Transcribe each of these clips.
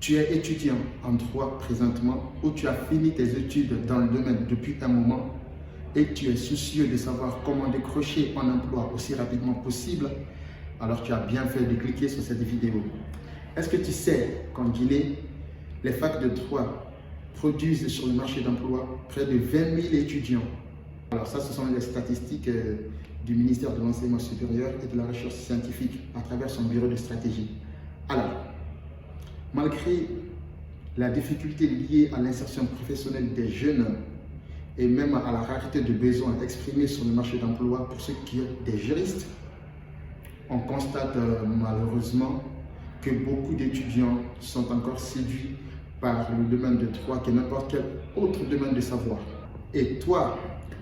Tu es étudiant en droit présentement ou tu as fini tes études dans le domaine depuis un moment et tu es soucieux de savoir comment décrocher un emploi aussi rapidement possible, alors tu as bien fait de cliquer sur cette vidéo. Est-ce que tu sais qu'en Guinée, les facs de droit produisent sur le marché d'emploi près de 20 000 étudiants? Alors ça, ce sont les statistiques du ministère de l'Enseignement supérieur et de la Recherche scientifique à travers son bureau de stratégie. Alors, malgré la difficulté liée à l'insertion professionnelle des jeunes et même à la rareté de besoins exprimés sur le marché d'emploi pour ceux qui sont des juristes, on constate malheureusement que beaucoup d'étudiants sont encore séduits par le domaine de droit que n'importe quel autre domaine de savoir. Et toi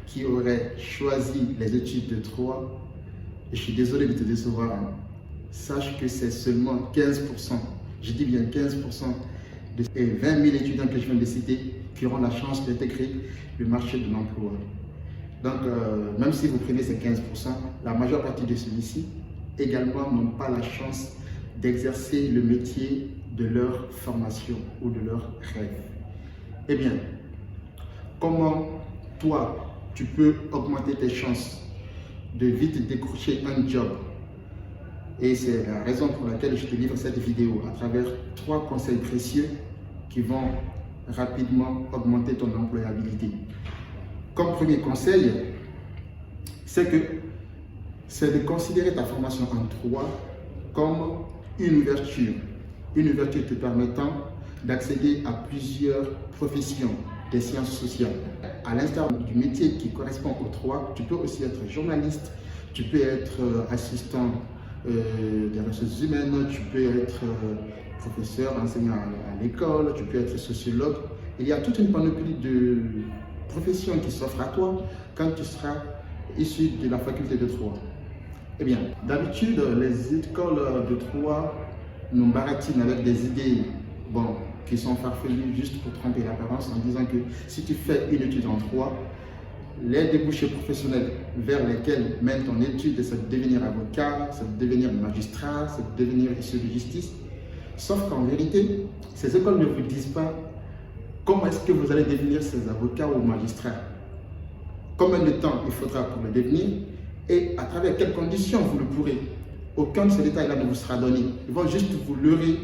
qui aurais choisi les études de droit, et je suis désolé de te décevoir, sache que c'est seulement 15%, je dis bien 15% des 20 000 étudiants que je viens de citer qui auront la chance d'intégrer le marché de l'emploi. Donc, même si vous prenez ces 15%, la majeure partie de ceux-ci également n'ont pas la chance d'exercer le métier de leur formation ou de leur rêve. Eh bien, comment toi, tu peux augmenter tes chances de vite décrocher un job? Et c'est la raison pour laquelle je te livre cette vidéo à travers 3 conseils précieux qui vont rapidement augmenter ton employabilité. Comme premier conseil, c'est de considérer ta formation en droit comme une ouverture te permettant d'accéder à plusieurs professions des sciences sociales. À l'instar du métier qui correspond au droit, tu peux aussi être journaliste, tu peux être assistant des ressources humaines, tu peux être professeur, enseignant à l'école, tu peux être sociologue. Il y a toute une panoplie de professions qui s'offrent à toi quand tu seras issu de la faculté de droit. Eh bien, d'habitude, les écoles de droit nous baratinent avec des idées qui sont farfelues juste pour tromper l'apparence en disant que si tu fais une étude en droit, les débouchés professionnels vers lesquels mène ton étude, c'est de devenir avocat, c'est de devenir magistrat, c'est de devenir officier de justice. Sauf qu'en vérité, ces écoles ne vous disent pas comment est-ce que vous allez devenir ces avocats ou magistrats, combien de temps il faudra pour le devenir et à travers quelles conditions vous le pourrez. Aucun de ces détails-là ne vous sera donné. Ils vont juste vous leurrer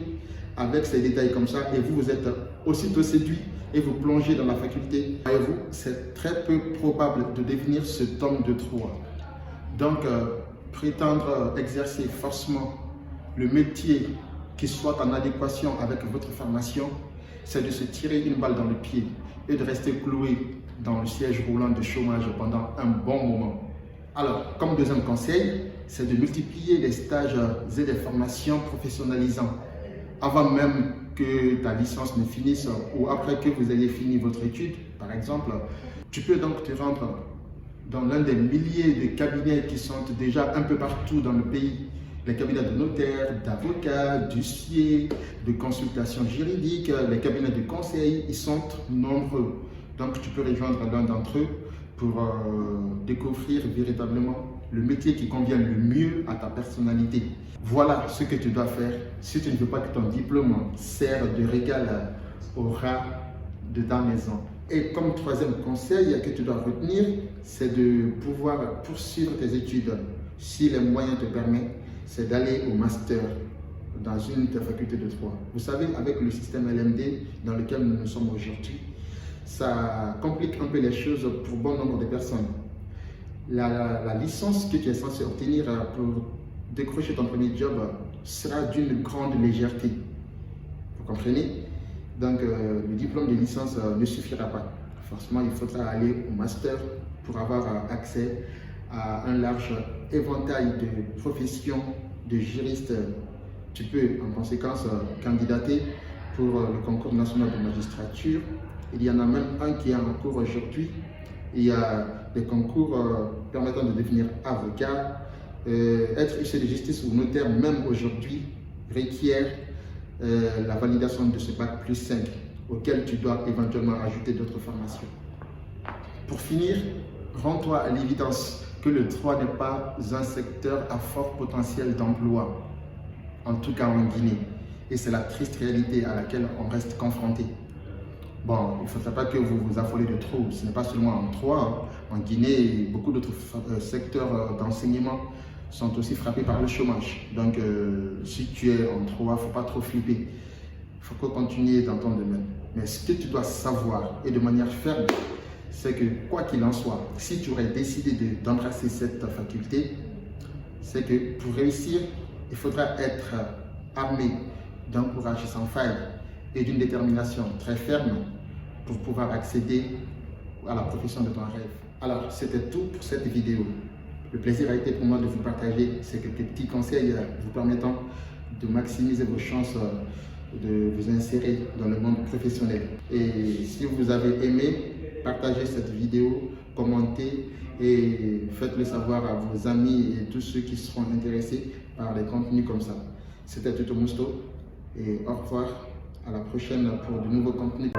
avec ces détails comme ça et vous êtes aussitôt séduit et vous plongez dans la faculté. Voyez-vous, c'est très peu probable de devenir cet homme de droit. Donc, prétendre exercer forcément le métier qui soit en adéquation avec votre formation, c'est de se tirer une balle dans le pied et de rester cloué dans le siège roulant de chômage pendant un bon moment. Alors, comme deuxième conseil, c'est de multiplier les stages et les formations professionnalisantes. Avant même que ta licence ne finisse ou après que vous ayez fini votre étude, par exemple, tu peux donc te rendre dans l'un des milliers de cabinets qui sont déjà un peu partout dans le pays. Les cabinets de notaires, d'avocats, d'huissiers, de consultation juridique, les cabinets de conseil, ils sont nombreux. Donc tu peux rejoindre l'un d'entre eux pour découvrir véritablement le métier qui convient le mieux à ta personnalité. Voilà ce que tu dois faire si tu ne veux pas que ton diplôme serve de régal au rat de ta maison. Et comme troisième conseil que tu dois retenir, c'est de pouvoir poursuivre tes études si les moyens te permettent, c'est d'aller au master dans une des facultés de droit. Vous savez, avec le système LMD dans lequel nous sommes aujourd'hui, ça complique un peu les choses pour bon nombre de personnes. La licence que tu es censé obtenir pour décrocher ton premier job sera d'une grande légèreté. Vous comprenez? Donc, le diplôme de licence ne suffira pas. Forcément, il faudra aller au master pour avoir accès à un large éventail de professions de juristes. Tu peux en conséquence candidater pour le concours national de magistrature. Il y en a même un qui est en cours aujourd'hui. Il y a des concours permettant de devenir avocat. Être huissier de justice ou notaire, même aujourd'hui, requiert la validation de ce bac plus 5 auquel tu dois éventuellement ajouter d'autres formations. Pour finir, rends-toi à l'évidence que le droit n'est pas un secteur à fort potentiel d'emploi, en tout cas en Guinée. Et c'est la triste réalité à laquelle on reste confronté. Bon, il ne faudrait pas que vous vous affolez de trop. Ce n'est pas seulement en Troie. En Guinée, beaucoup d'autres secteurs d'enseignement sont aussi frappés par le chômage. Donc, si tu es en Troie, il ne faut pas trop flipper. Il faut continuer dans ton domaine. Mais ce que tu dois savoir, et de manière ferme, c'est que quoi qu'il en soit, si tu aurais décidé d'embrasser cette faculté, c'est que pour réussir, il faudra être armé d'un courage sans faille et d'une détermination très ferme pour pouvoir accéder à la profession de ton rêve. Alors, c'était tout pour cette vidéo. Le plaisir a été pour moi de vous partager ces quelques petits conseils vous permettant de maximiser vos chances de vous insérer dans le monde professionnel. Et si vous avez aimé, partagez cette vidéo, commentez et faites-le savoir à vos amis et tous ceux qui seront intéressés par les contenus comme ça. C'était Tuto Musto et au revoir, à la prochaine pour de nouveaux contenus.